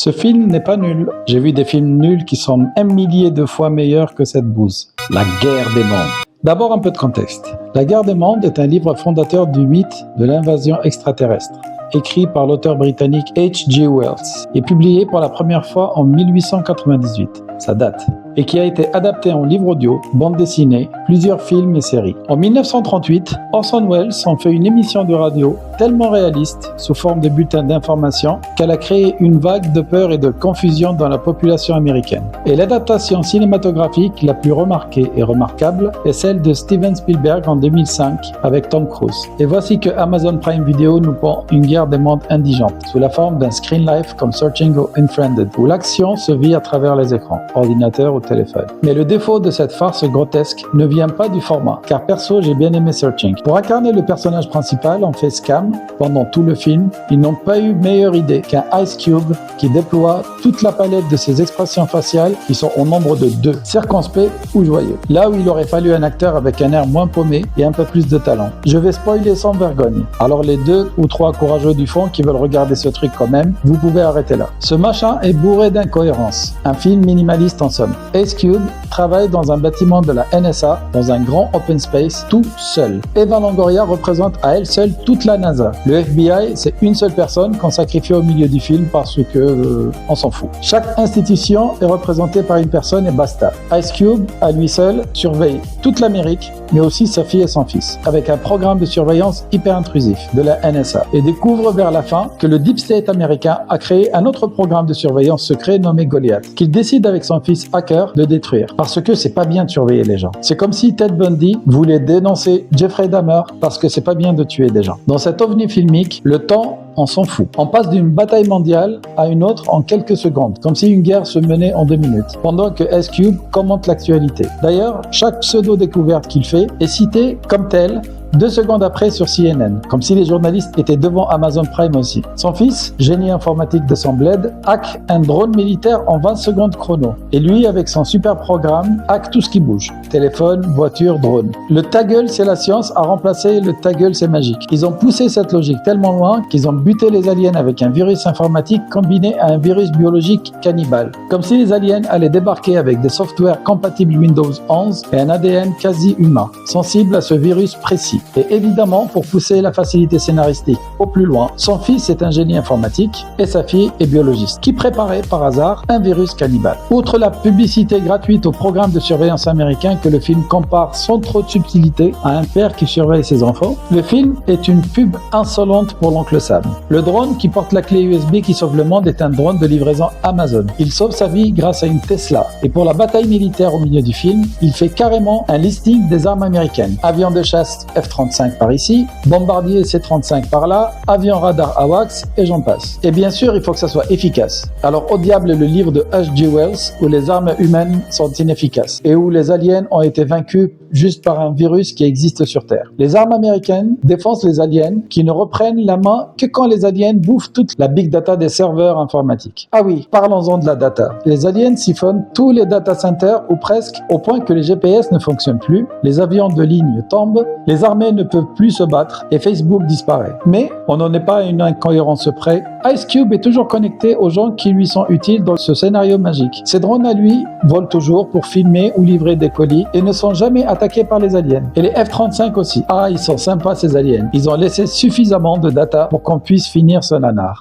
Ce film n'est pas nul. J'ai vu des films nuls qui sont 1 millier de fois meilleurs que cette bouse. La guerre des mondes. D'abord un peu de contexte. La guerre des mondes est un livre fondateur du mythe de l'invasion extraterrestre, écrit par l'auteur britannique H.G. Wells et publié pour la première fois en 1898. Ça date. Et qui a été adapté en livre audio, bande dessinée, plusieurs films et séries. En 1938, Orson Welles en fait une émission de radio tellement réaliste, sous forme de bulletin d'information, qu'elle a créé une vague de peur et de confusion dans la population américaine. Et l'adaptation cinématographique la plus remarquée et remarquable est celle de Steven Spielberg en 2005 avec Tom Cruise. Et voici que Amazon Prime Video nous pond une guerre des mondes indigente, sous la forme d'un screen life comme Searching or Unfriended, où l'action se vit à travers les écrans, ordinateur ou téléphone. Mais le défaut de cette farce grotesque ne vient pas du format, car perso j'ai bien aimé Searching. Pour incarner le personnage principal, en fait Scam, pendant tout le film, ils n'ont pas eu meilleure idée qu'un Ice Cube qui déploie toute la palette de ses expressions faciales qui sont au nombre de 2, circonspect ou joyeux. Là où il aurait fallu un acteur avec un air moins paumé et un peu plus de talent. Je vais spoiler sans vergogne. Alors les 2 ou 3 courageux du fond qui veulent regarder ce truc quand même, vous pouvez arrêter là. Ce machin est bourré d'incohérences. Un film minimaliste en somme. Ice Cube travaille dans un bâtiment de la NSA, dans un grand open space, tout seul. Eva Longoria représente à elle seule toute la NASA. Le FBI, c'est une seule personne qu'on sacrifie au milieu du film parce que on s'en fout. Chaque institution est représentée par une personne et basta. Ice Cube, à lui seul, surveille toute l'Amérique, mais aussi sa fille et son fils, avec un programme de surveillance hyper intrusif de la NSA, et découvre vers la fin que le Deep State américain a créé un autre programme de surveillance secret nommé Goliath, qu'il décide avec son fils hacker de détruire, parce que c'est pas bien de surveiller les gens. C'est comme si Ted Bundy voulait dénoncer Jeffrey Dahmer parce que c'est pas bien de tuer des gens. Dans cet ovni filmique, le temps, on s'en fout. On passe d'une bataille mondiale à une autre en quelques secondes, comme si une guerre se menait en 2 minutes, pendant que Ice Cube commente l'actualité. D'ailleurs, chaque pseudo-découverte qu'il fait est citée comme telle 2 secondes après sur CNN, comme si les journalistes étaient devant Amazon Prime aussi. Son fils, génie informatique de son bled, hack un drone militaire en 20 secondes chrono. Et lui, avec son super programme, hack tout ce qui bouge. Téléphone, voiture, drone. Le ta gueule, c'est la science a remplacé le ta gueule, c'est magique. Ils ont poussé cette logique tellement loin qu'ils ont buté les aliens avec un virus informatique combiné à un virus biologique cannibale. Comme si les aliens allaient débarquer avec des softwares compatibles Windows 11 et un ADN quasi humain, sensible à ce virus précis. Et évidemment, pour pousser la facilité scénaristique au plus loin, son fils est un génie informatique et sa fille est biologiste, qui préparait par hasard un virus cannibale. Outre la publicité gratuite au programme de surveillance américain que le film compare sans trop de subtilité à un père qui surveille ses enfants, le film est une pub insolente pour l'oncle Sam. Le drone qui porte la clé USB qui sauve le monde est un drone de livraison Amazon. Il sauve sa vie grâce à une Tesla. Et pour la bataille militaire au milieu du film, il fait carrément un listing des armes américaines. Avions de chasse F-35 par ici, bombardier C-35 par là, avion radar AWACS et j'en passe. Et bien sûr, il faut que ça soit efficace. Alors au diable le livre de H.G. Wells où les armes humaines sont inefficaces et où les aliens ont été vaincus juste par un virus qui existe sur Terre. Les armes américaines défoncent les aliens qui ne reprennent la main que quand les aliens bouffent toute la big data des serveurs informatiques. Ah oui, parlons-en de la data. Les aliens siphonnent tous les data centers ou presque au point que les GPS ne fonctionnent plus, les avions de ligne tombent, les armées ne peuvent plus se battre et Facebook disparaît. Mais on n'en est pas à une incohérence près. Ice Cube est toujours connecté aux gens qui lui sont utiles dans ce scénario magique. Ses drones à lui volent toujours pour filmer ou livrer des colis et ne sont jamais attaqués par les aliens. Et les F-35 aussi. Ah, ils sont sympas ces aliens. Ils ont laissé suffisamment de data pour qu'on puisse finir ce nanar.